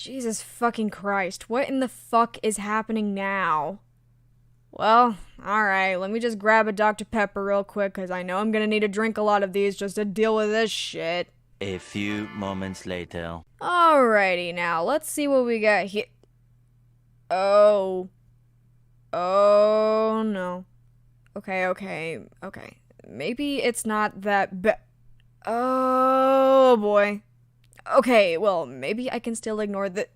Jesus fucking Christ, what in the fuck is happening now? Well, alright, let me just grab a Dr. Pepper real quick, because I know I'm gonna need to drink a lot of these just to deal with this shit. A few moments later. Alrighty, now, let's see what we got here. Oh no. Okay. Maybe it's not that oh boy. Okay, well, maybe I can still ignore the-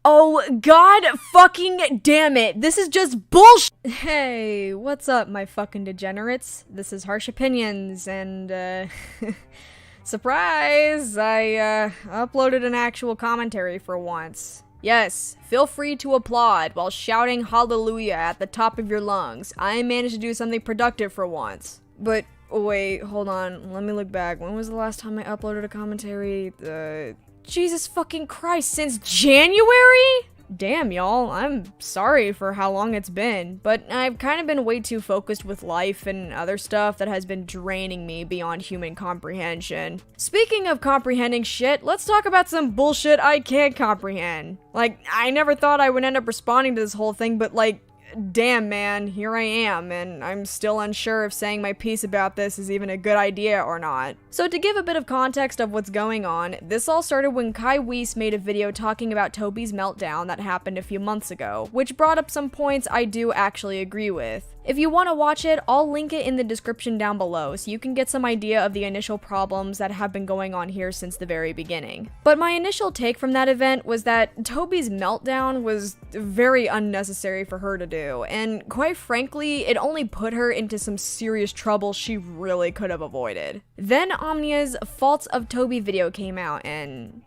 Oh, god fucking damn it! This is just bullshit! Hey, what's up, my fucking degenerates? This is Harsh Opinions, and, surprise! I, uploaded an actual commentary for once. Yes, feel free to applaud while shouting hallelujah at the top of your lungs. I managed to do something productive for once. But, wait, hold on, let me look back. When was the last time I uploaded a commentary? Jesus fucking Christ, since January? Damn, y'all, I'm sorry for how long it's been, but I've kind of been way too focused with life and other stuff that has been draining me beyond human comprehension. Speaking of comprehending shit, let's talk about some bullshit I can't comprehend. Like, I never thought I would end up responding to this whole thing, but like, damn man, here I am, and I'm still unsure if saying my piece about this is even a good idea or not. So to give a bit of context of what's going on, this all started when Kai Weiss made a video talking about Toby's meltdown that happened a few months ago, which brought up some points I do actually agree with. If you want to watch it, I'll link it in the description down below so you can get some idea of the initial problems that have been going on here since the very beginning. But my initial take from that event was that Toby's meltdown was very unnecessary for her to do, and quite frankly, it only put her into some serious trouble she really could have avoided. Then Omnia's Faults of Toby video came out, and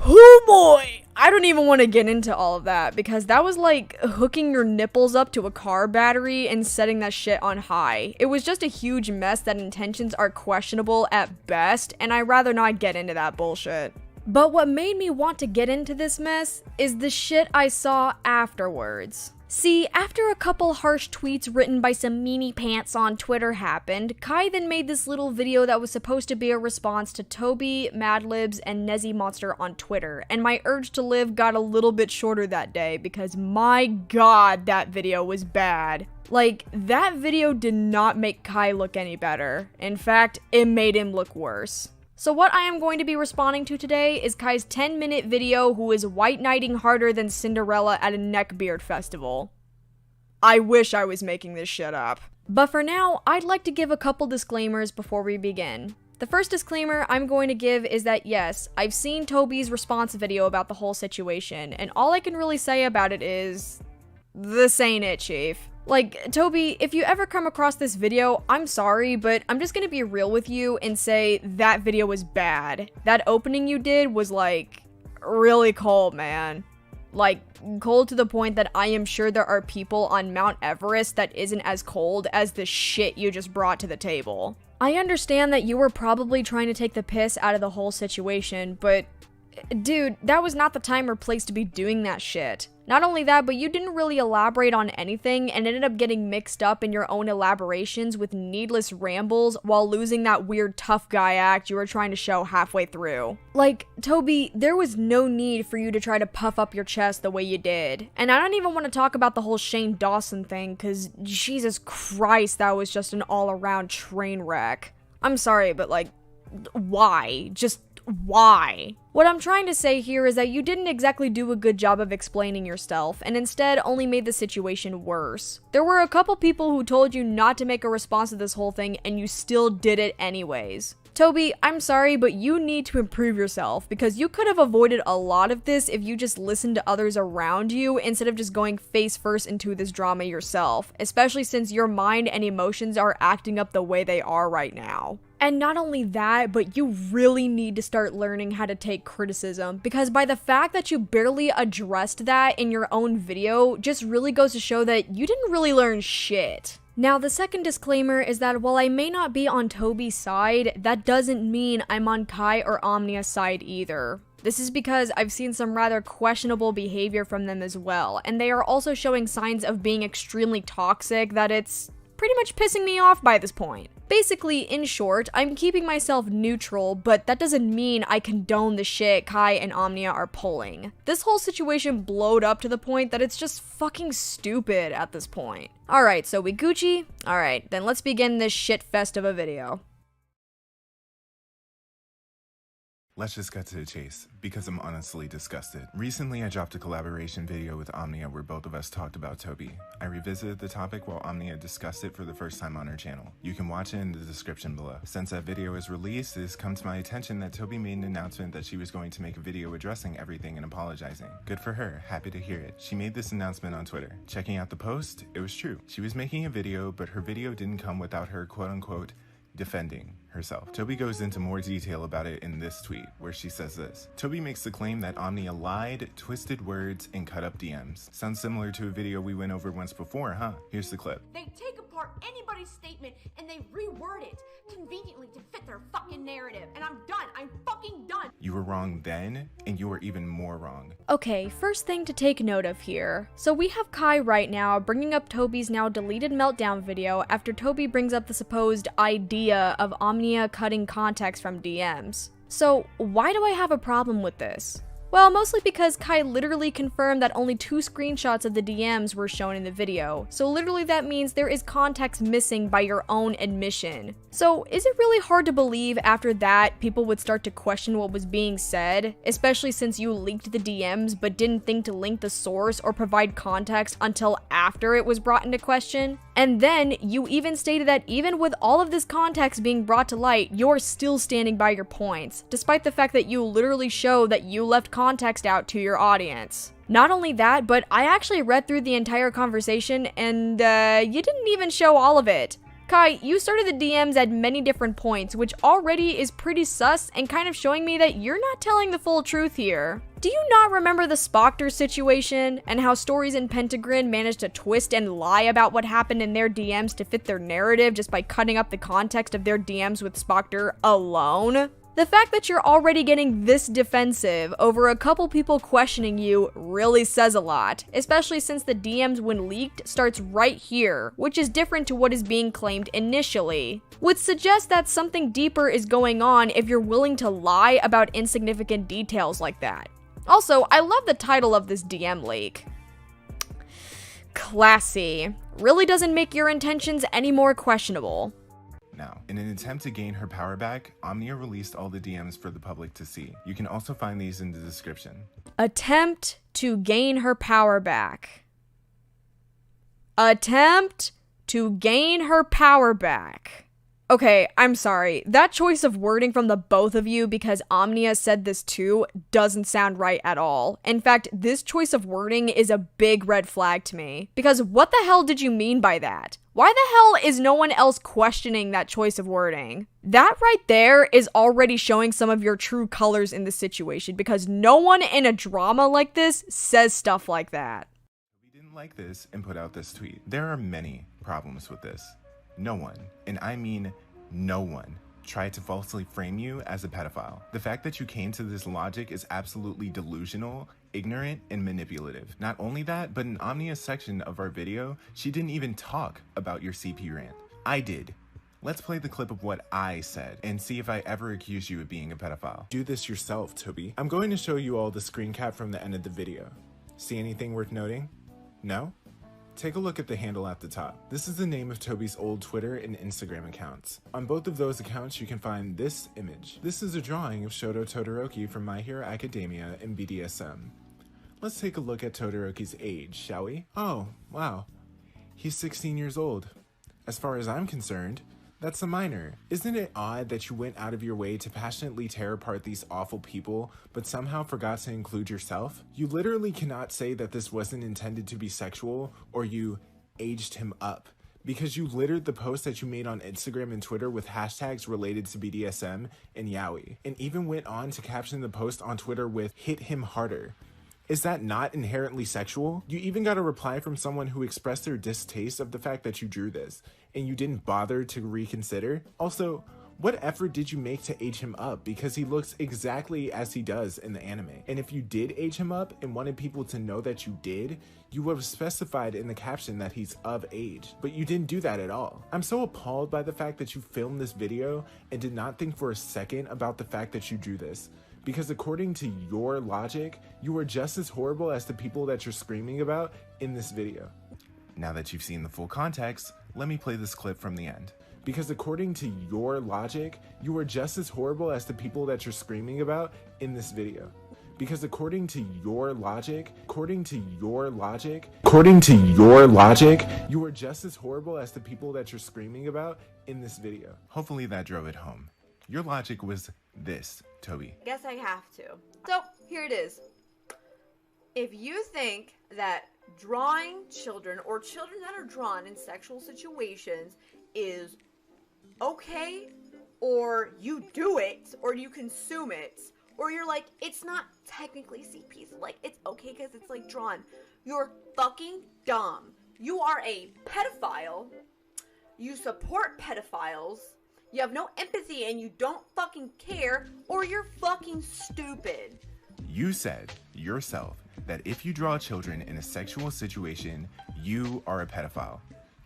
oh boy! I don't even want to get into all of that, because that was like hooking your nipples up to a car battery and setting that shit on high. It was just a huge mess that intentions are questionable at best, and I'd rather not get into that bullshit. But what made me want to get into this mess is the shit I saw afterwards. See, after a couple harsh tweets written by some meanie pants on Twitter happened, Kai then made this little video that was supposed to be a response to Toby, Madlibs, and Nezzy Monster on Twitter, and my urge to live got a little bit shorter that day because my god, that video was bad. Like, that video did not make Kai look any better. In fact, it made him look worse. So what I am going to be responding to today is Kai's 10-minute video who is white knighting harder than Cinderella at a neckbeard festival. I wish I was making this shit up. But for now, I'd like to give a couple disclaimers before we begin. The first disclaimer I'm going to give is that yes, I've seen Toby's response video about the whole situation, and all I can really say about it is, this ain't it, chief. Like, Toby, if you ever come across this video, I'm sorry, but I'm just gonna be real with you and say that video was bad. That opening you did was, like, really cold, man. Like, cold to the point that I am sure there are people on Mount Everest that isn't as cold as the shit you just brought to the table. I understand that you were probably trying to take the piss out of the whole situation, but dude, that was not the time or place to be doing that shit. Not only that, but you didn't really elaborate on anything and ended up getting mixed up in your own elaborations with needless rambles while losing that weird tough guy act you were trying to show halfway through. Like, Toby, there was no need for you to try to puff up your chest the way you did. And I don't even want to talk about the whole Shane Dawson thing, cause Jesus Christ, that was just an all-around train wreck. I'm sorry, but like, why? Just why? What I'm trying to say here is that you didn't exactly do a good job of explaining yourself, and instead only made the situation worse. There were a couple people who told you not to make a response to this whole thing, and you still did it anyways. Toby, I'm sorry, but you need to improve yourself, because you could have avoided a lot of this if you just listened to others around you instead of just going face first into this drama yourself, especially since your mind and emotions are acting up the way they are right now. And not only that, but you really need to start learning how to take criticism, because by the fact that you barely addressed that in your own video just really goes to show that you didn't really learn shit. Now, the second disclaimer is that while I may not be on Toby's side, that doesn't mean I'm on Kai or Omnia's side either. This is because I've seen some rather questionable behavior from them as well, and they are also showing signs of being extremely toxic that it's pretty much pissing me off by this point. Basically, in short, I'm keeping myself neutral, but that doesn't mean I condone the shit Kai and Omnia are pulling. This whole situation blowed up to the point that it's just fucking stupid at this point. Alright, so we Gucci? Alright, then let's begin this shit fest of a video. Let's just cut to the chase, because I'm honestly disgusted. Recently, I dropped a collaboration video with Omnia where both of us talked about Toby. I revisited the topic while Omnia discussed it for the first time on her channel. You can watch it in the description below. Since that video is released, it has come to my attention that Toby made an announcement that she was going to make a video addressing everything and apologizing. Good for her, happy to hear it. She made this announcement on Twitter. Checking out the post, it was true. She was making a video, but her video didn't come without her quote-unquote defending herself. Toby goes into more detail about it in this tweet, where she says this. Toby makes the claim that Omnia lied, twisted words, and cut up DMs. Sounds similar to a video we went over once before, huh? Here's the clip. They take apart anybody's statement and they reword it conveniently to fit their fucking narrative. And I'm done. I'm fucking done. You were wrong then, and you were even more wrong. Okay, first thing to take note of here. So we have Kai right now bringing up Toby's now deleted meltdown video after Toby brings up the supposed idea of Omnia cutting context from DMs. So why do I have a problem with this? Well, mostly because Kai literally confirmed that only 2 screenshots of the DMs were shown in the video, so literally that means there is context missing by your own admission. So is it really hard to believe after that people would start to question what was being said, especially since you leaked the DMs but didn't think to link the source or provide context until after it was brought into question? And then you even stated that even with all of this context being brought to light, you're still standing by your points, despite the fact that you literally show that you left context out to your audience. Not only that, but I actually read through the entire conversation and you didn't even show all of it. Kai, you started the DMs at many different points, which already is pretty sus and kind of showing me that you're not telling the full truth here. Do you not remember the Spoctor situation and how Stories and Pentagrin managed to twist and lie about what happened in their DMs to fit their narrative just by cutting up the context of their DMs with Spoctor alone? The fact that you're already getting this defensive over a couple people questioning you really says a lot, especially since the DMs when leaked starts right here, which is different to what is being claimed initially. Would suggest that something deeper is going on if you're willing to lie about insignificant details like that. Also, I love the title of this DM leak. Classy. Really doesn't make your intentions any more questionable. Now, in an attempt to gain her power back, Omnia released all the DMs for the public to see. You can also find these in the description. Attempt to gain her power back. Attempt to gain her power back. Okay, I'm sorry. That choice of wording from the both of you, because Omnia said this too, doesn't sound right at all. In fact, this choice of wording is a big red flag to me. Because what the hell did you mean by that? Why the hell is no one else questioning that choice of wording? That right there is already showing some of your true colors in the situation, because no one in a drama like this says stuff like that. We didn't like this and put out this tweet. There are many problems with this. No one, and I mean no one, tried to falsely frame you as a pedophile. The fact that you came to this logic is absolutely delusional, ignorant, and manipulative. Not only that, but in Omnia's section of our video, she didn't even talk about your CP rant. I did. Let's play the clip of what I said and see if I ever accused you of being a pedophile. Do this yourself, Toby. I'm going to show you all the screen cap from the end of the video. See anything worth noting? No? Take a look at the handle at the top. This is the name of Toby's old Twitter and Instagram accounts. On both of those accounts, you can find this image. This is a drawing of Shoto Todoroki from My Hero Academia and BDSM. Let's take a look at Todoroki's age, shall we? Oh, wow. He's 16 years old. As far as I'm concerned, that's a minor. Isn't it odd that you went out of your way to passionately tear apart these awful people, but somehow forgot to include yourself? You literally cannot say that this wasn't intended to be sexual or you aged him up, because you littered the post that you made on Instagram and Twitter with hashtags related to BDSM and yaoi, and even went on to caption the post on Twitter with "hit him harder." Is that not inherently sexual? You even got a reply from someone who expressed their distaste of the fact that you drew this, and you didn't bother to reconsider? Also, What effort did you make to age him up? Because he looks exactly as he does in the anime. And if you did age him up and wanted people to know that you did, you would have specified in the caption that he's of age. But you didn't do that at all. I'm so appalled by the fact that you filmed this video and did not think for a second about the fact that you drew this. Because according to your logic, you were just as horrible as the people that you're screaming about in this video. Now that you've seen the full context, let me play this clip from the end. Because according to your logic, you were just as horrible as the people that you're screaming about in this video. Because according to your logic, you were just as horrible as the people that you're screaming about in this video. Hopefully that drove it home. Your logic was this, Toby. Guess I have to. So here it is. If you think that drawing children or children that are drawn in sexual situations is okay, or you do it, or you consume it, or you're like, it's not technically CP, so like, it's okay because it's like drawn, you're fucking dumb. You are a pedophile. You support pedophiles. You have no empathy and you don't fucking care, or you're fucking stupid. You said yourself that if you draw children in a sexual situation, you are a pedophile.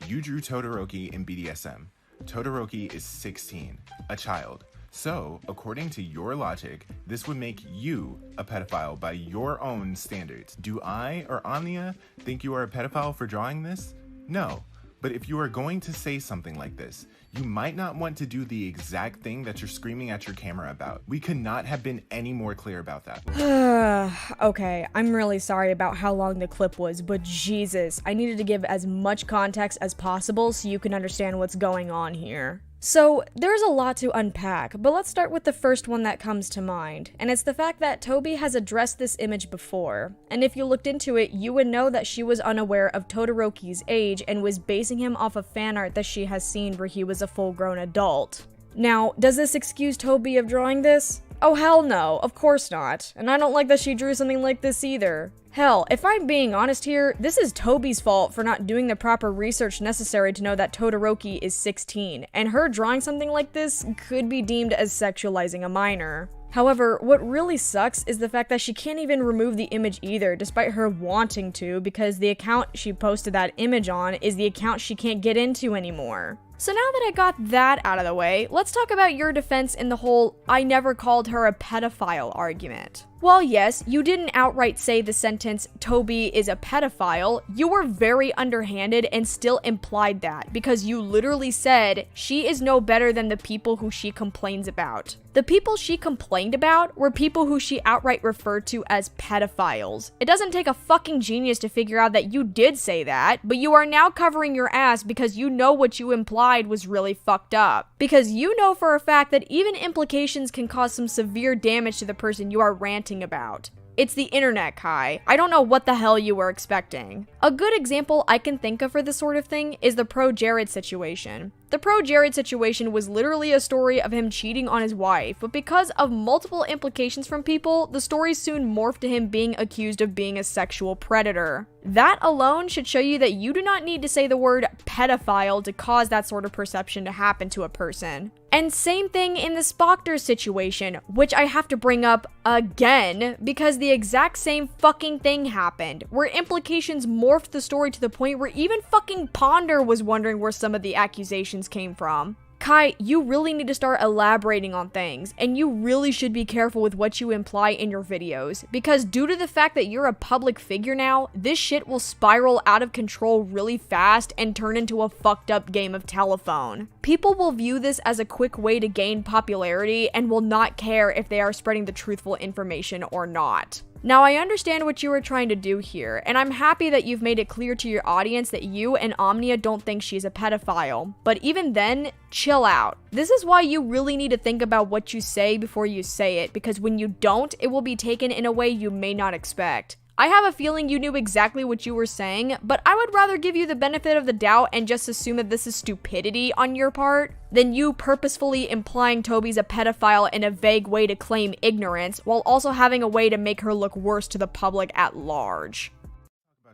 You drew Todoroki in BDSM. Todoroki is 16, a child. So, according to your logic, this would make you a pedophile by your own standards. Do I or Omnia think you are a pedophile for drawing this? No. But if you are going to say something like this, you might not want to do the exact thing that you're screaming at your camera about. We could not have been any more clear about that. Okay, I'm really sorry about how long the clip was, but Jesus, I needed to give as much context as possible so you can understand what's going on here. So, there's a lot to unpack, but let's start with the first one that comes to mind, and it's the fact that Toby has addressed this image before, and if you looked into it, you would know that she was unaware of Todoroki's age and was basing him off of fan art that she has seen where he was a full-grown adult. Now, does this excuse Toby of drawing this? Oh hell no, of course not, and I don't like that she drew something like this either. Hell, if I'm being honest here, this is Toby's fault for not doing the proper research necessary to know that Todoroki is 16, and her drawing something like this could be deemed as sexualizing a minor. However, what really sucks is the fact that she can't even remove the image either, despite her wanting to, because the account she posted that image on is the account she can't get into anymore. So now that I got that out of the way, let's talk about your defense in the whole "I never called her a pedophile" argument. While yes, you didn't outright say the sentence "Toby is a pedophile," you were very underhanded and still implied that, because you literally said she is no better than the people who she complains about. The people she complained about were people who she outright referred to as pedophiles. It doesn't take a fucking genius to figure out that you did say that, but you are now covering your ass because you know what you implied was really fucked up. Because you know for a fact that even implications can cause some severe damage to the person you are ranting about. It's the internet, Kai. I don't know what the hell you were expecting. A good example I can think of for this sort of thing is the Pro Jared situation. The Pro Jared situation was literally a story of him cheating on his wife, but because of multiple implications from people, the story soon morphed to him being accused of being a sexual predator. That alone should show you that you do not need to say the word pedophile to cause that sort of perception to happen to a person. And same thing in the Spockter situation, which I have to bring up again, because the exact same fucking thing happened, where implications morphed the story to the point where even fucking Ponder was wondering where some of the accusations came from. Kai, you really need to start elaborating on things, and you really should be careful with what you imply in your videos, because due to the fact that you're a public figure now, this shit will spiral out of control really fast and turn into a fucked up game of telephone. People will view this as a quick way to gain popularity and will not care if they are spreading the truthful information or not. Now, I understand what you were trying to do here, and I'm happy that you've made it clear to your audience that you and Omnia don't think she's a pedophile, but even then, chill out. This is why you really need to think about what you say before you say it, because when you don't, it will be taken in a way you may not expect. I have a feeling you knew exactly what you were saying, but I would rather give you the benefit of the doubt and just assume that this is stupidity on your part than you purposefully implying Toby's a pedophile in a vague way to claim ignorance, while also having a way to make her look worse to the public at large.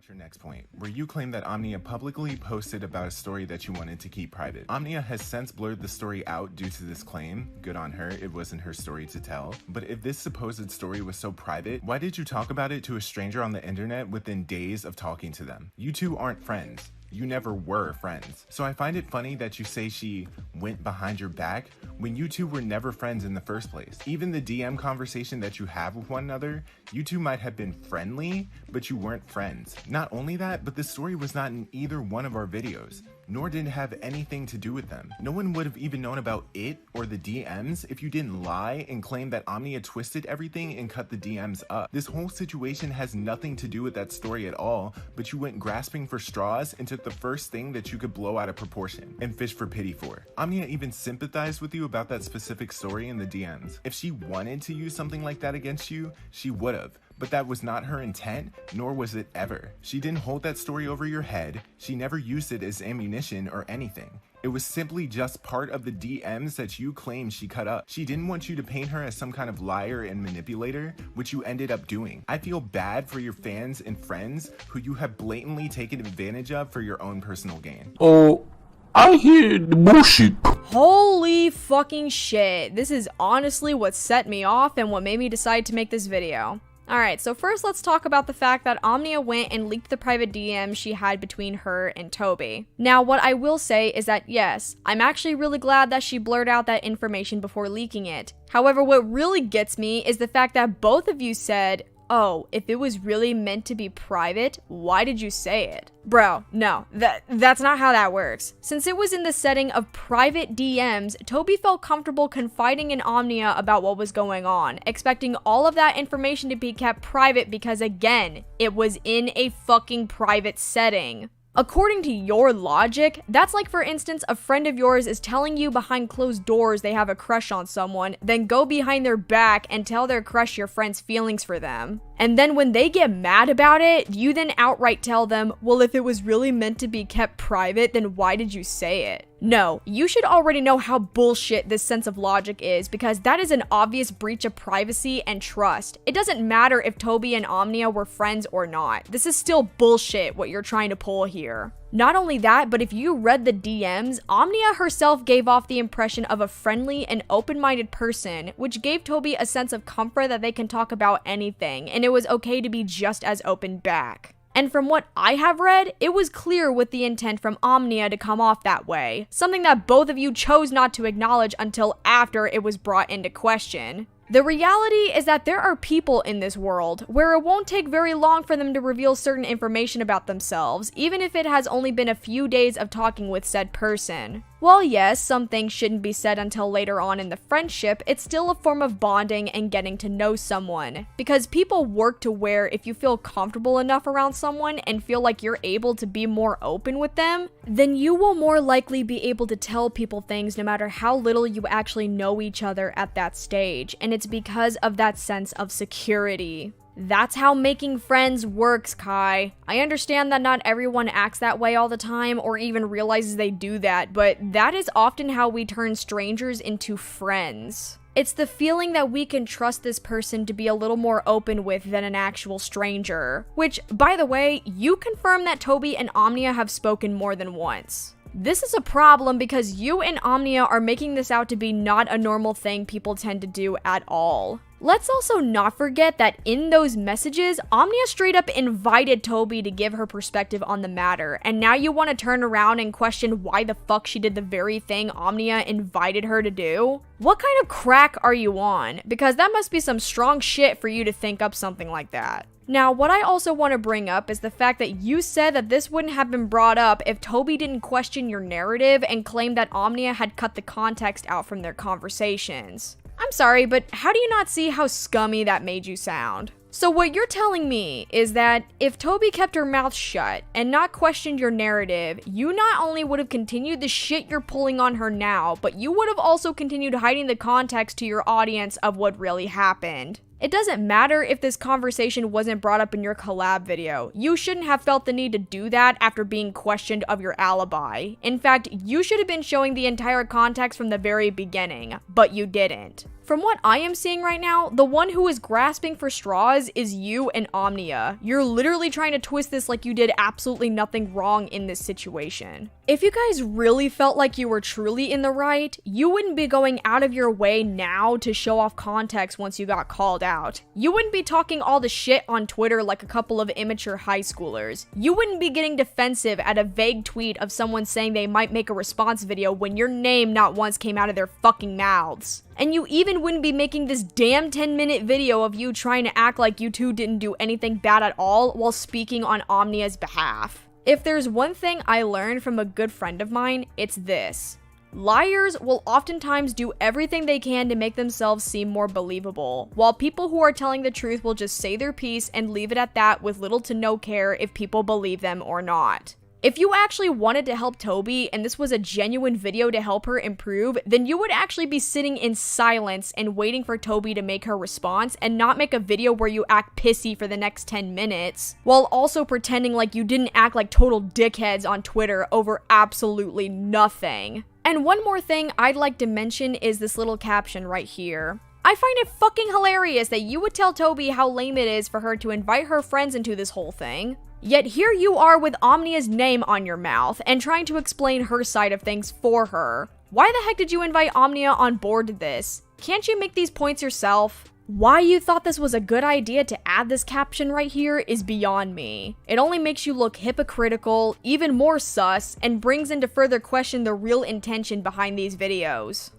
about your next point, where you claim that Omnia publicly posted about a story that you wanted to keep private. Omnia has since blurred the story out due to this claim. Good on her, it wasn't her story to tell. But if this supposed story was so private, why did you talk about it to a stranger on the internet within days of talking to them? You two aren't friends. You never were friends. So I find it funny that you say she went behind your back when you two were never friends in the first place. Even the DM conversation that you have with one another, you two might have been friendly, but you weren't friends. Not only that, but the story was not in either one of our videos, nor did it have anything to do with them. No one would have even known about it or the DMs if you didn't lie and claim that Omnia twisted everything and cut the DMs up. This whole situation has nothing to do with that story at all, but you went grasping for straws and took the first thing that you could blow out of proportion and fish for pity for. Omnia even sympathized with you about that specific story in the DMs. If she wanted to use something like that against you, she would have. But that was not her intent, nor was it ever. She didn't hold that story over your head. She never used it as ammunition or anything. It was simply just part of the DMs that you claim she cut up. She didn't want you to paint her as some kind of liar and manipulator, which you ended up doing. I feel bad for your fans and friends who you have blatantly taken advantage of for your own personal gain. Oh, I hear the bullshit. Holy fucking shit. This is honestly what set me off and what made me decide to make this video. Alright, so first let's talk about the fact that Omnia went and leaked the private DM she had between her and Toby. Now, what I will say is that yes, I'm actually really glad that she blurred out that information before leaking it. However, what really gets me is the fact that both of you said, oh, if it was really meant to be private, why did you say it? Bro, no, that's not how that works. Since it was in the setting of private DMs, Toby felt comfortable confiding in Omnia about what was going on, expecting all of that information to be kept private because again, it was in a fucking private setting. According to your logic, that's like, for instance, a friend of yours is telling you behind closed doors they have a crush on someone, then go behind their back and tell their crush your friend's feelings for them. And then when they get mad about it, you then outright tell them, well, if it was really meant to be kept private, then why did you say it? No, you should already know how bullshit this sense of logic is because that is an obvious breach of privacy and trust. It doesn't matter if Toby and Omnia were friends or not. This is still bullshit what you're trying to pull here. Not only that, but if you read the DMs, Omnia herself gave off the impression of a friendly and open-minded person, which gave Toby a sense of comfort that they can talk about anything, and it was okay to be just as open back. And from what I have read, it was clear with the intent from Omnia to come off that way, something that both of you chose not to acknowledge until after it was brought into question. The reality is that there are people in this world where it won't take very long for them to reveal certain information about themselves, even if it has only been a few days of talking with said person. While yes, some things shouldn't be said until later on in the friendship, it's still a form of bonding and getting to know someone. Because people work to where if you feel comfortable enough around someone and feel like you're able to be more open with them, then you will more likely be able to tell people things no matter how little you actually know each other at that stage, and it's because of that sense of security. That's how making friends works, Kai. I understand that not everyone acts that way all the time or even realizes they do that, but that is often how we turn strangers into friends. It's the feeling that we can trust this person to be a little more open with than an actual stranger. Which, by the way, you confirm that Toby and Omnia have spoken more than once. This is a problem because you and Omnia are making this out to be not a normal thing people tend to do at all. Let's also not forget that in those messages, Omnia straight up invited Toby to give her perspective on the matter, and now you want to turn around and question why the fuck she did the very thing Omnia invited her to do? What kind of crack are you on? Because that must be some strong shit for you to think up something like that. Now, what I also want to bring up is the fact that you said that this wouldn't have been brought up if Toby didn't question your narrative and claim that Omnia had cut the context out from their conversations. I'm sorry, but how do you not see how scummy that made you sound? So what you're telling me is that if Toby kept her mouth shut and not questioned your narrative, you not only would have continued the shit you're pulling on her now, but you would have also continued hiding the context to your audience of what really happened. It doesn't matter if this conversation wasn't brought up in your collab video. You shouldn't have felt the need to do that after being questioned of your alibi. In fact, you should have been showing the entire context from the very beginning, but you didn't. From what I am seeing right now, the one who is grasping for straws is you and Omnia. You're literally trying to twist this like you did absolutely nothing wrong in this situation. If you guys really felt like you were truly in the right, you wouldn't be going out of your way now to show off context once you got called out. You wouldn't be talking all the shit on Twitter like a couple of immature high schoolers. You wouldn't be getting defensive at a vague tweet of someone saying they might make a response video when your name not once came out of their fucking mouths. And you even wouldn't be making this damn 10-minute video of you trying to act like you two didn't do anything bad at all while speaking on Omnia's behalf. If there's one thing I learned from a good friend of mine, it's this. Liars will oftentimes do everything they can to make themselves seem more believable, while people who are telling the truth will just say their piece and leave it at that with little to no care if people believe them or not. If you actually wanted to help Toby and this was a genuine video to help her improve, then you would actually be sitting in silence and waiting for Toby to make her response and not make a video where you act pissy for the next 10 minutes, while also pretending like you didn't act like total dickheads on Twitter over absolutely nothing. And one more thing I'd like to mention is this little caption right here. I find it fucking hilarious that you would tell Toby how lame it is for her to invite her friends into this whole thing. Yet here you are with Omnia's name on your mouth and trying to explain her side of things for her. Why the heck did you invite Omnia on board to this? Can't you make these points yourself? Why you thought this was a good idea to add this caption right here is beyond me. It only makes you look hypocritical, even more sus, and brings into further question the real intention behind these videos.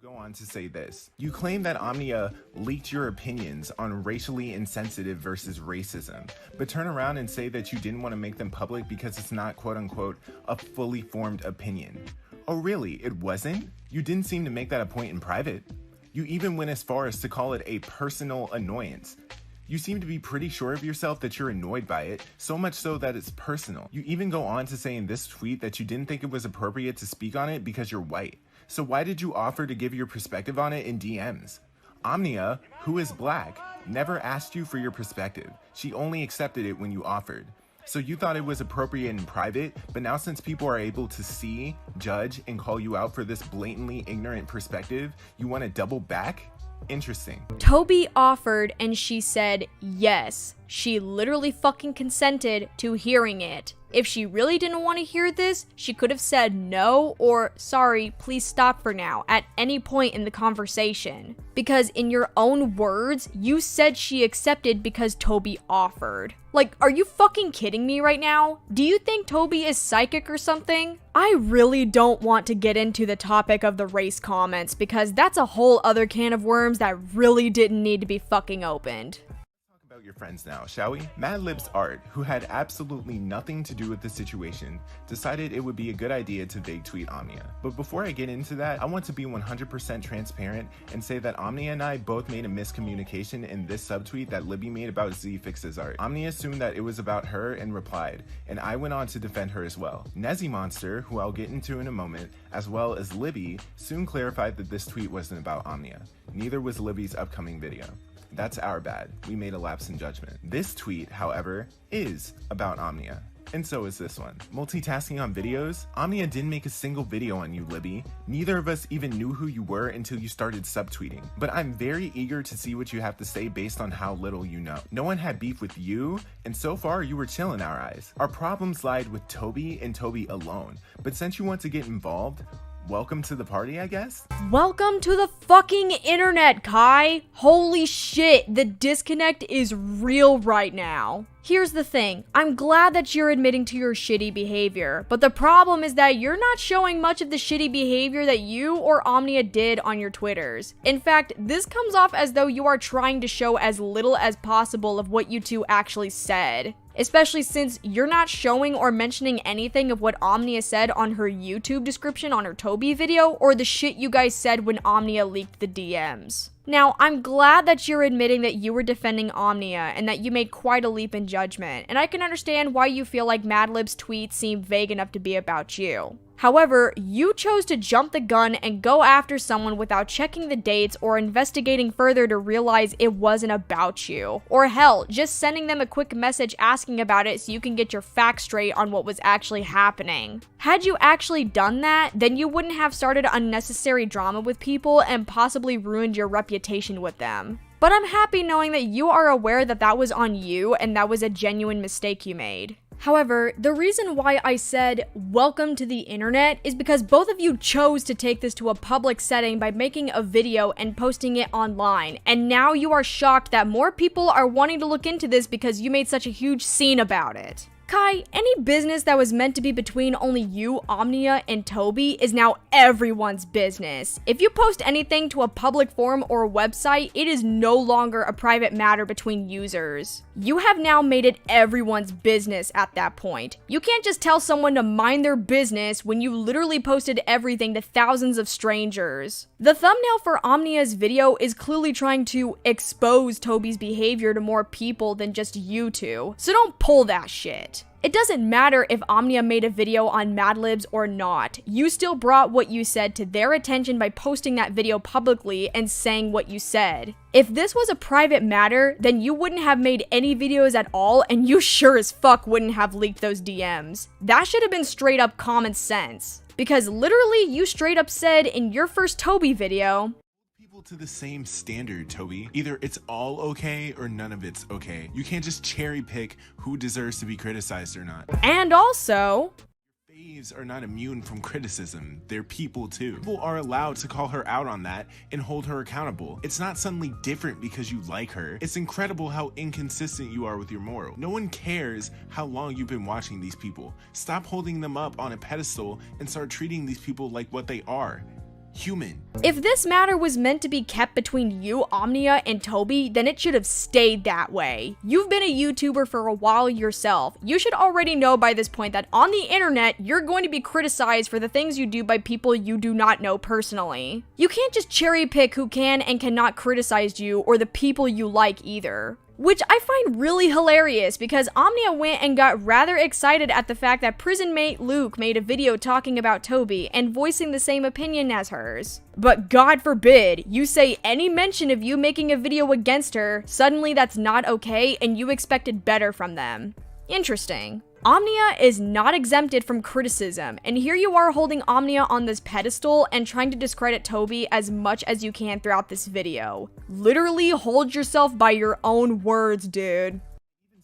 Go on to say this. You claim that Omnia leaked your opinions on racially insensitive versus racism, but turn around and say that you didn't want to make them public because it's not quote unquote a fully formed opinion. Oh really, it wasn't? You didn't seem to make that a point in private. You even went as far as to call it a personal annoyance. You seem to be pretty sure of yourself that you're annoyed by it, so much so that it's personal. You even go on to say in this tweet that you didn't think it was appropriate to speak on it because you're white. So why did you offer to give your perspective on it in DMs? Omnia, who is black, never asked you for your perspective. She only accepted it when you offered. So you thought it was appropriate in private, but now since people are able to see, judge, and call you out for this blatantly ignorant perspective, you want to double back? Interesting. Toby offered and she said yes. She literally fucking consented to hearing it. If she really didn't want to hear this, she could have said no or sorry, please stop for now at any point in the conversation. Because in your own words, you said she accepted because Toby offered. Like, are you fucking kidding me right now? Do you think Toby is psychic or something? I really don't want to get into the topic of the race comments because that's a whole other can of worms that really didn't need to be fucking opened. Your friends now, shall we? Madlib's Art, who had absolutely nothing to do with the situation, decided it would be a good idea to vague tweet Omnia. But before I get into that, I want to be 100% transparent and say that Omnia and I both made a miscommunication in this subtweet that Libby made about ZFix's art. Omnia assumed that it was about her and replied, and I went on to defend her as well. Nezzy Monster, who I'll get into in a moment, as well as Libby, soon clarified that this tweet wasn't about Omnia. Neither was Libby's upcoming video. That's our bad. We made a lapse in judgment. This tweet, however, is about Omnia. And so is this one. Multitasking on videos? Omnia didn't make a single video on you, Libby. Neither of us even knew who you were until you started subtweeting. But I'm very eager to see what you have to say based on how little you know. No one had beef with you, and so far you were chill in our eyes. Our problems lied with Toby and Toby alone. But since you want to get involved, welcome to the party, I guess? Welcome to the fucking internet, Kai! Holy shit, the disconnect is real right now. Here's the thing, I'm glad that you're admitting to your shitty behavior, but the problem is that you're not showing much of the shitty behavior that you or Omnia did on your Twitters. In fact, this comes off as though you are trying to show as little as possible of what you two actually said. Especially since you're not showing or mentioning anything of what Omnia said on her YouTube description on her Toby video, or the shit you guys said when Omnia leaked the DMs. Now, I'm glad that you're admitting that you were defending Omnia and that you made quite a leap in judgment, and I can understand why you feel like Madlib's tweets seem vague enough to be about you. However, you chose to jump the gun and go after someone without checking the dates or investigating further to realize it wasn't about you. Or hell, just sending them a quick message asking about it so you can get your facts straight on what was actually happening. Had you actually done that, then you wouldn't have started unnecessary drama with people and possibly ruined your reputation with them. But I'm happy knowing that you are aware that that was on you and that was a genuine mistake you made. However, the reason why I said welcome to the internet is because both of you chose to take this to a public setting by making a video and posting it online, and now you are shocked that more people are wanting to look into this because you made such a huge scene about it. Kai, any business that was meant to be between only you, Omnia, and Toby is now everyone's business. If you post anything to a public forum or website, it is no longer a private matter between users. You have now made it everyone's business at that point. You can't just tell someone to mind their business when you literally posted everything to thousands of strangers. The thumbnail for Omnia's video is clearly trying to expose Toby's behavior to more people than just you two, so don't pull that shit. It doesn't matter if Omnia made a video on Mad Libs or not, you still brought what you said to their attention by posting that video publicly and saying what you said. If this was a private matter, then you wouldn't have made any videos at all, and you sure as fuck wouldn't have leaked those DMs. That should have been straight up common sense. Because literally, you straight up said in your first Toby video, to the same standard, Toby. Either it's all okay or none of it's okay. You can't just cherry pick who deserves to be criticized or not. And also, faves are not immune from criticism. They're people too. People are allowed to call her out on that and hold her accountable. It's not suddenly different because you like her. It's incredible how inconsistent you are with your moral. No one cares how long you've been watching these people. Stop holding them up on a pedestal and start treating these people like what they are. Human. If this matter was meant to be kept between you, Omnia, and Toby, then it should have stayed that way. You've been a YouTuber for a while yourself. You should already know by this point that on the internet, you're going to be criticized for the things you do by people you do not know personally. You can't just cherry pick who can and cannot criticize you or the people you like either. Which I find really hilarious because Omnia went and got rather excited at the fact that prison mate Luke made a video talking about Toby and voicing the same opinion as hers. But God forbid, you say any mention of you making a video against her, suddenly that's not okay and you expected better from them. Interesting. Omnia is not exempted from criticism, and here you are holding Omnia on this pedestal and trying to discredit Toby as much as you can throughout this video. Literally hold yourself by your own words, dude.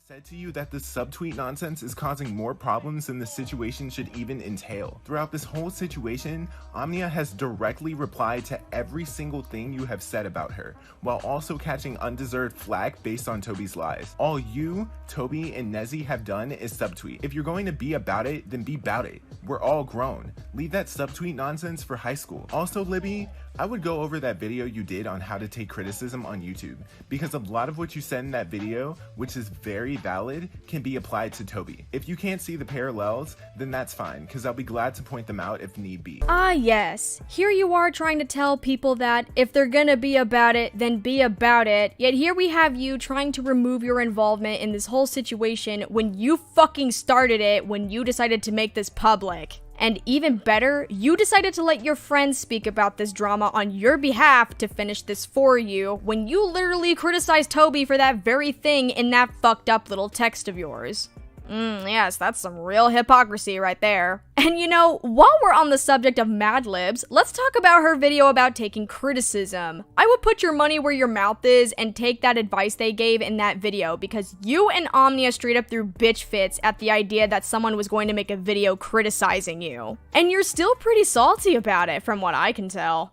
Said to you that this subtweet nonsense is causing more problems than the situation should even entail. Throughout this whole situation, Omnia has directly replied to every single thing you have said about her, while also catching undeserved flack based on Toby's lies. All you, Toby, and Nezzy have done is subtweet. If you're going to be about it, then be about it. We're all grown. Leave that subtweet nonsense for high school. Also, Libby, I would go over that video you did on how to take criticism on YouTube, because a lot of what you said in that video, which is very valid, can be applied to Toby. If you can't see the parallels, then that's fine, because I'll be glad to point them out if need be. Ah yes, here you are trying to tell people that if they're gonna be about it, then be about it, yet here we have you trying to remove your involvement in this whole situation when you fucking started it when you decided to make this public. And even better, you decided to let your friends speak about this drama on your behalf to finish this for you, when you literally criticized Toby for that very thing in that fucked up little text of yours. Yes, that's some real hypocrisy right there. And you know, while we're on the subject of Mad Libs, let's talk about her video about taking criticism. I would put your money where your mouth is and take that advice they gave in that video, because you and Omnia straight up threw bitch fits at the idea that someone was going to make a video criticizing you. And you're still pretty salty about it from what I can tell.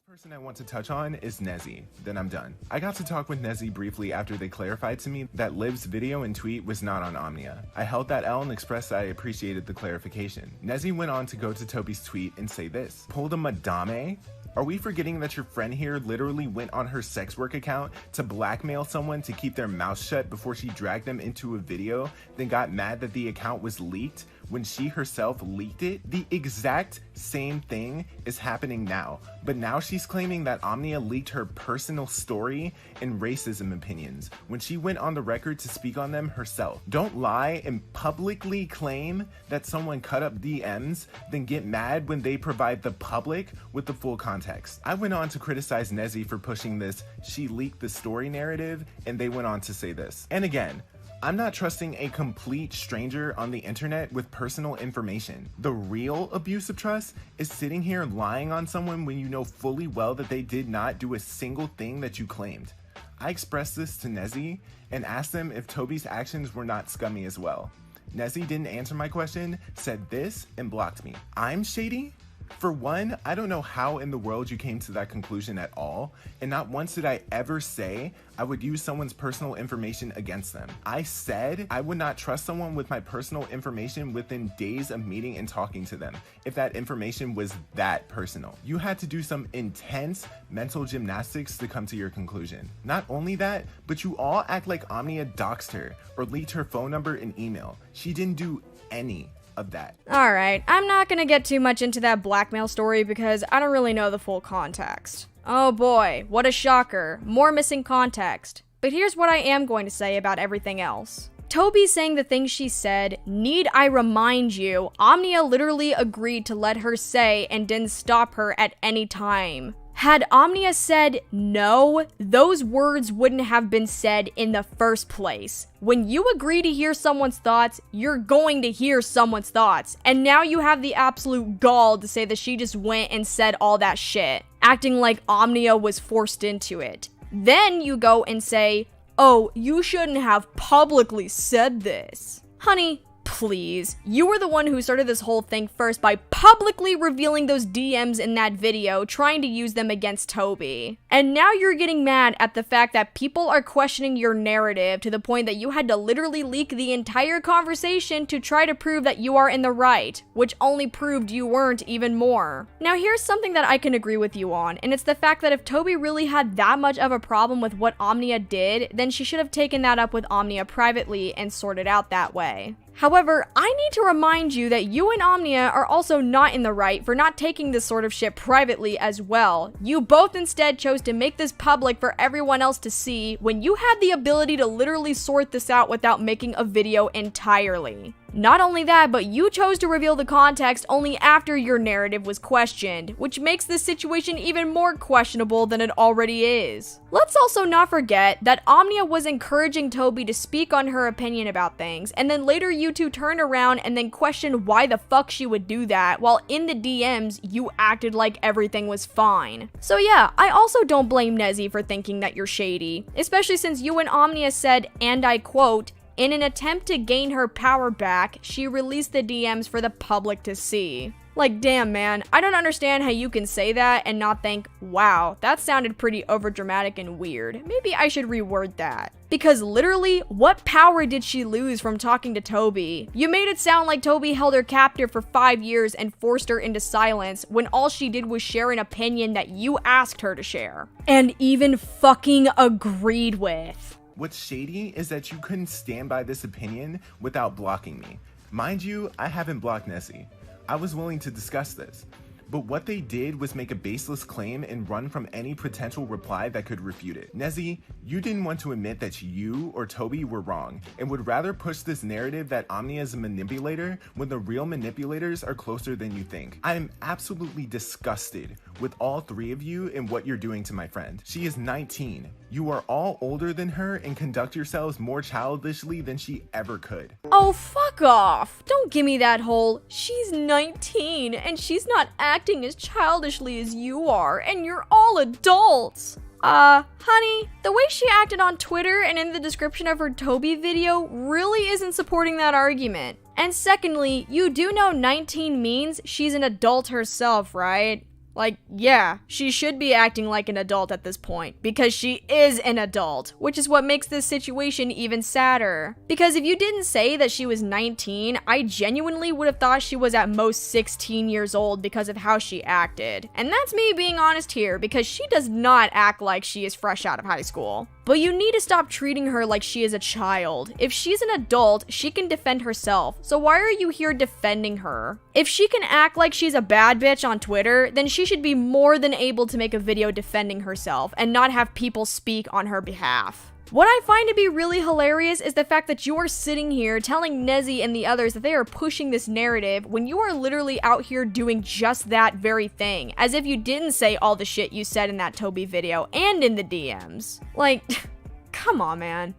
Person I want to touch on is Nezzy, then I'm done. I got to talk with Nezzy briefly after they clarified to me that Liv's video and tweet was not on Omnia. I held that L and expressed that I appreciated the clarification. Nezzy went on to go to Toby's tweet and say this: pulled a madame? Are we forgetting that your friend here literally went on her sex work account to blackmail someone to keep their mouth shut before she dragged them into a video, then got mad that the account was leaked? when she herself leaked it. The exact same thing is happening now, but now she's claiming that Omnia leaked her personal story and racism opinions when she went on the record to speak on them herself. Don't lie and publicly claim that someone cut up DMs, then get mad when they provide the public with the full context. I went on to criticize Nezzy for pushing this "she leaked the story" narrative, and they went on to say this. And again, I'm not trusting a complete stranger on the internet with personal information. The real abuse of trust is sitting here lying on someone when you know fully well that they did not do a single thing that you claimed. I expressed this to Nezzy and asked them if Toby's actions were not scummy as well. Nezzy didn't answer my question, said this, and blocked me. I'm shady? For one, I don't know how in the world you came to that conclusion at all, and not once did I ever say I would use someone's personal information against them. I said I would not trust someone with my personal information within days of meeting and talking to them if that information was that personal. You had to do some intense mental gymnastics to come to your conclusion. Not only that, but you all act like Omnia doxed her or leaked her phone number and email. She didn't do any of that. Alright, I'm not gonna get too much into that blackmail story because I don't really know the full context. Oh boy, what a shocker. More missing context. But here's what I am going to say about everything else. Toby saying the things she said, need I remind you, Omnia literally agreed to let her say and didn't stop her at any time. Had Omnia said no, those words wouldn't have been said in the first place. When you agree to hear someone's thoughts, you're going to hear someone's thoughts. And now you have the absolute gall to say that she just went and said all that shit, acting like Omnia was forced into it. Then you go and say, oh, you shouldn't have publicly said this. Honey, please. You were the one who started this whole thing first by publicly revealing those DMs in that video, trying to use them against Toby. And now you're getting mad at the fact that people are questioning your narrative to the point that you had to literally leak the entire conversation to try to prove that you are in the right, which only proved you weren't even more. Now here's something that I can agree with you on, and it's the fact that if Toby really had that much of a problem with what Omnia did, then she should have taken that up with Omnia privately and sorted out that way. However, I need to remind you that you and Omnia are also not in the right for not taking this sort of shit privately as well. You both instead chose to make this public for everyone else to see when you had the ability to literally sort this out without making a video entirely. Not only that, but you chose to reveal the context only after your narrative was questioned, which makes this situation even more questionable than it already is. Let's also not forget that Omnia was encouraging Toby to speak on her opinion about things, and then later you two turned around and then questioned why the fuck she would do that, while in the DMs you acted like everything was fine. So yeah, I also don't blame Nezzy for thinking that you're shady, especially since you and Omnia said, and I quote, in an attempt to gain her power back, she released the DMs for the public to see. Like, damn man, I don't understand how you can say that and not think, wow, that sounded pretty overdramatic and weird. Maybe I should reword that. Because literally, what power did she lose from talking to Toby? You made it sound like Toby held her captive for 5 years and forced her into silence when all she did was share an opinion that you asked her to share. And even fucking agreed with. What's shady is that you couldn't stand by this opinion without blocking me. Mind you, I haven't blocked Nessie. I was willing to discuss this. But what they did was make a baseless claim and run from any potential reply that could refute it. Nezzy, you didn't want to admit that you or Toby were wrong and would rather push this narrative that Omnia is a manipulator when the real manipulators are closer than you think. I am absolutely disgusted with all three of you and what you're doing to my friend. She is 19. You are all older than her and conduct yourselves more childishly than she ever could. Oh, fuck off. Don't give me that whole, she's 19 and she's not acting as childishly as you are and you're all adults. Honey, the way she acted on Twitter and in the description of her Toby video really isn't supporting that argument. And secondly, you do know 19 means she's an adult herself, right? Like, yeah, she should be acting like an adult at this point, because she is an adult, which is what makes this situation even sadder. Because if you didn't say that she was 19, I genuinely would have thought she was at most 16 years old because of how she acted. And that's me being honest here, because she does not act like she is fresh out of high school. But you need to stop treating her like she is a child. If she's an adult, she can defend herself, so why are you here defending her? If she can act like she's a bad bitch on Twitter, then she should be more than able to make a video defending herself and not have people speak on her behalf. What I find to be really hilarious is the fact that you are sitting here telling Nezzy and the others that they are pushing this narrative when you are literally out here doing just that very thing, as if you didn't say all the shit you said in that Toby video and in the DMs. Like, come on, man.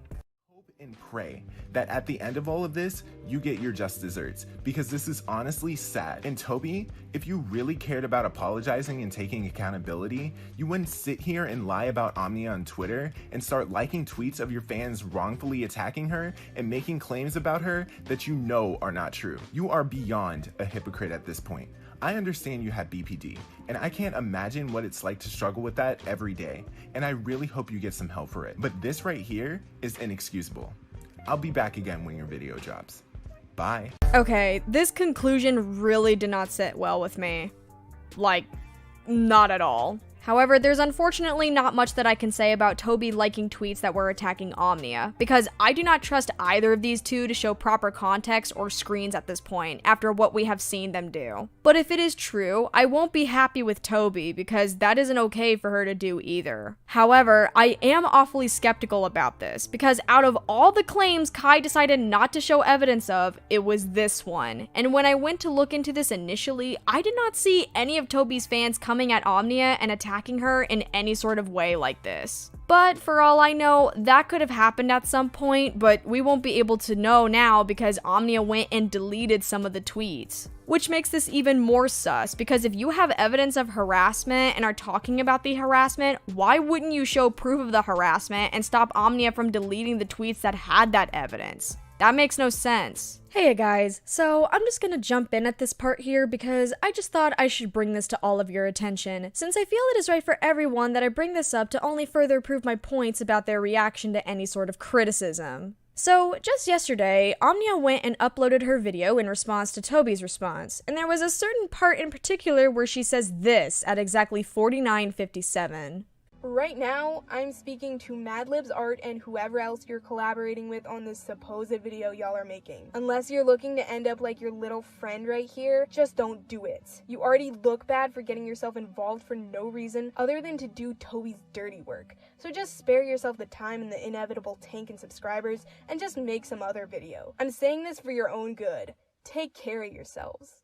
Hope and pray that at the end of all of this, you get your just desserts, because this is honestly sad. And Toby, if you really cared about apologizing and taking accountability, you wouldn't sit here and lie about Omnia on Twitter and start liking tweets of your fans wrongfully attacking her and making claims about her that you know are not true. You are beyond a hypocrite at this point. I understand you have BPD, and I can't imagine what it's like to struggle with that every day, and I really hope you get some help for it. But this right here is inexcusable. I'll be back again when your video drops. Bye. Okay, this conclusion really did not sit well with me. Like, not at all. However, there's unfortunately not much that I can say about Toby liking tweets that were attacking Omnia, because I do not trust either of these two to show proper context or screens at this point, after what we have seen them do. But if it is true, I won't be happy with Toby, because that isn't okay for her to do either. However, I am awfully skeptical about this, because out of all the claims Kai decided not to show evidence of, it was this one. And when I went to look into this initially, I did not see any of Toby's fans coming at Omnia and attacking her in any sort of way like this. But for all I know, that could have happened at some point, but we won't be able to know now because Omnia went and deleted some of the tweets. Which makes this even more sus, because if you have evidence of harassment and are talking about the harassment, why wouldn't you show proof of the harassment and stop Omnia from deleting the tweets that had that evidence? That makes no sense. Hey guys, so I'm just gonna jump in at this part here because I just thought I should bring this to all of your attention, since I feel it is right for everyone that I bring this up to only further prove my points about their reaction to any sort of criticism. So, just yesterday, Omnia went and uploaded her video in response to Toby's response, and there was a certain part in particular where she says this at exactly 49:57. Right now, I'm speaking to Madlib's Art and whoever else you're collaborating with on this supposed video y'all are making. Unless you're looking to end up like your little friend right here, just don't do it. You already look bad for getting yourself involved for no reason other than to do Toby's dirty work. So just spare yourself the time and the inevitable tank in subscribers and just make some other video. I'm saying this for your own good. Take care of yourselves.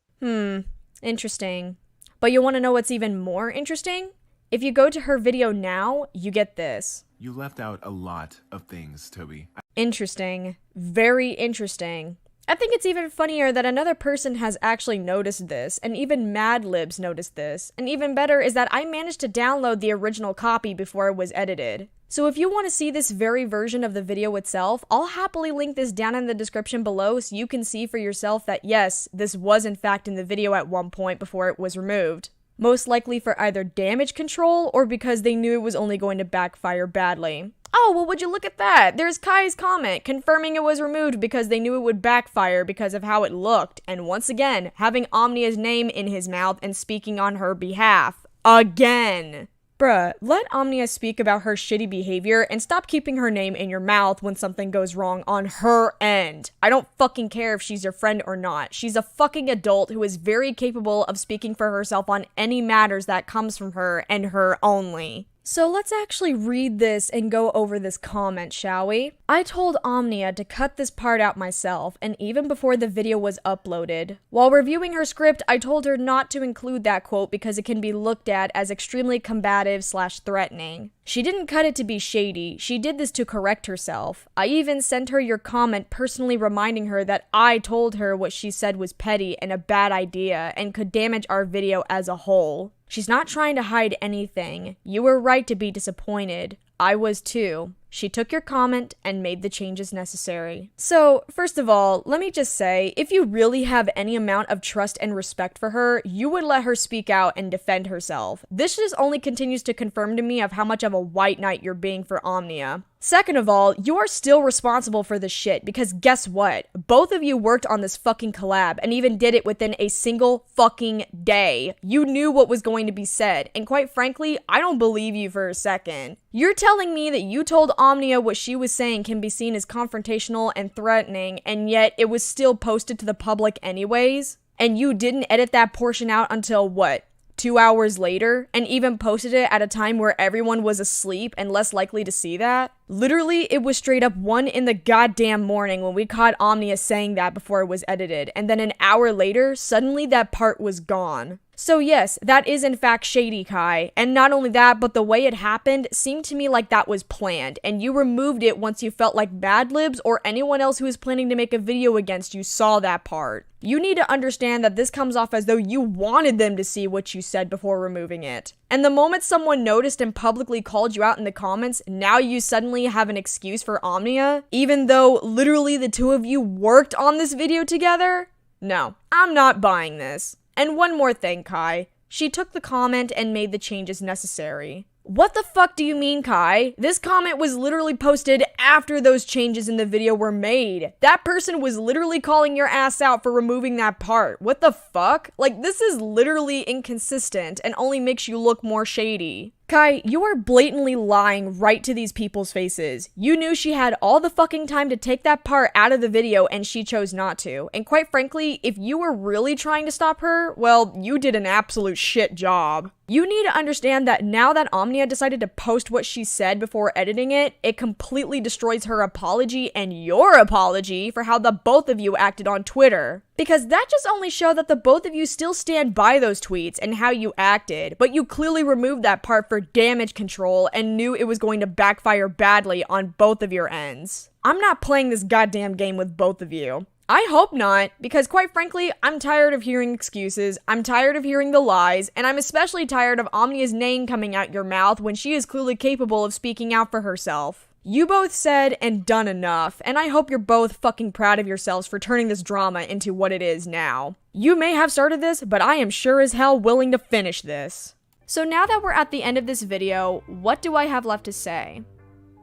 Interesting. But you want to know what's even more interesting? If you go to her video now, you get this. You left out a lot of things, Toby. Interesting. Very interesting. I think it's even funnier that another person has actually noticed this, and even Madlibs noticed this. And even better is that I managed to download the original copy before it was edited. So if you want to see this very version of the video itself, I'll happily link this down in the description below so you can see for yourself that yes, this was in fact in the video at one point before it was removed. Most likely for either damage control or because they knew it was only going to backfire badly. Oh, well, would you look at that? There's Kai's comment confirming it was removed because they knew it would backfire because of how it looked. And once again, having Omnia's name in his mouth and speaking on her behalf. Again. Bruh, let Omnia speak about her shitty behavior and stop keeping her name in your mouth when something goes wrong on her end. I don't fucking care if she's your friend or not. She's a fucking adult who is very capable of speaking for herself on any matters that comes from her and her only. So let's actually read this and go over this comment, shall we? I told Omnia to cut this part out myself, and even before the video was uploaded. While reviewing her script, I told her not to include that quote because it can be looked at as extremely combative/threatening. She didn't cut it to be shady, she did this to correct herself. I even sent her your comment personally reminding her that I told her what she said was petty and a bad idea and could damage our video as a whole. She's not trying to hide anything. You were right to be disappointed. I was too. She took your comment and made the changes necessary. So, first of all, let me just say, if you really have any amount of trust and respect for her, you would let her speak out and defend herself. This just only continues to confirm to me of how much of a white knight you're being for Omnia. Second of all, you are still responsible for this shit because guess what? Both of you worked on this fucking collab and even did it within a single fucking day. You knew what was going to be said, and quite frankly, I don't believe you for a second. You're telling me that you told Omnia what she was saying can be seen as confrontational and threatening, and yet it was still posted to the public anyways? And you didn't edit that portion out until what? 2 hours later, and even posted it at a time where everyone was asleep and less likely to see that? Literally, it was straight up 1 in the goddamn morning when we caught Omnia saying that before it was edited, and then an hour later, suddenly that part was gone. So yes, that is in fact shady, Kai, and not only that, but the way it happened seemed to me like that was planned, and you removed it once you felt like Madlibs or anyone else who was planning to make a video against you saw that part. You need to understand that this comes off as though you wanted them to see what you said before removing it. And the moment someone noticed and publicly called you out in the comments, now you suddenly have an excuse for Omnia, even though literally the two of you worked on this video together? No, I'm not buying this. And one more thing, Kai. She took the comment and made the changes necessary. What the fuck do you mean, Kai? This comment was literally posted after those changes in the video were made. That person was literally calling your ass out for removing that part. What the fuck? Like, this is literally inconsistent and only makes you look more shady. Kai, you are blatantly lying right to these people's faces. You knew she had all the fucking time to take that part out of the video and she chose not to. And quite frankly, if you were really trying to stop her, well, you did an absolute shit job. You need to understand that now that Omnia decided to post what she said before editing it, it completely destroys her apology and your apology for how the both of you acted on Twitter. Because that just only showed that the both of you still stand by those tweets and how you acted, but you clearly removed that part for damage control and knew it was going to backfire badly on both of your ends. I'm not playing this goddamn game with both of you. I hope not, because quite frankly, I'm tired of hearing excuses, I'm tired of hearing the lies, and I'm especially tired of Omnia's name coming out your mouth when she is clearly capable of speaking out for herself. You both said and done enough, and I hope you're both fucking proud of yourselves for turning this drama into what it is now. You may have started this, but I am sure as hell willing to finish this. So now that we're at the end of this video, what do I have left to say?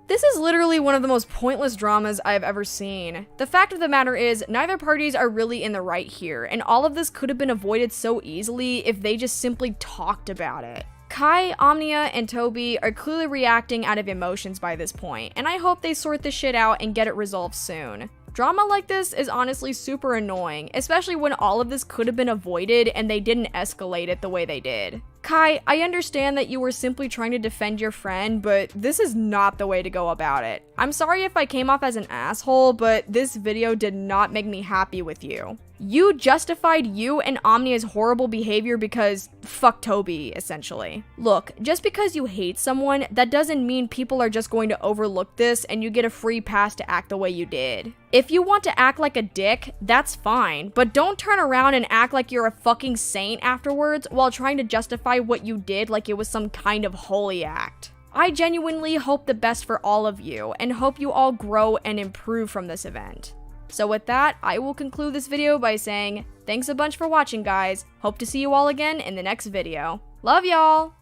This is literally one of the most pointless dramas I've ever seen. The fact of the matter is, neither parties are really in the right here, and all of this could have been avoided so easily if they just simply talked about it. Kai, Omnia, and Toby are clearly reacting out of emotions by this point, and I hope they sort this shit out and get it resolved soon. Drama like this is honestly super annoying, especially when all of this could have been avoided and they didn't escalate it the way they did. Kai, I understand that you were simply trying to defend your friend, but this is not the way to go about it. I'm sorry if I came off as an asshole, but this video did not make me happy with you. You justified you and Omnia's horrible behavior because fuck Toby, essentially. Look, just because you hate someone, that doesn't mean people are just going to overlook this and you get a free pass to act the way you did. If you want to act like a dick, that's fine, but don't turn around and act like you're a fucking saint afterwards while trying to justify what you did like it was some kind of holy act. I genuinely hope the best for all of you and hope you all grow and improve from this event. So with that, I will conclude this video by saying, thanks a bunch for watching, guys. Hope to see you all again in the next video. Love y'all!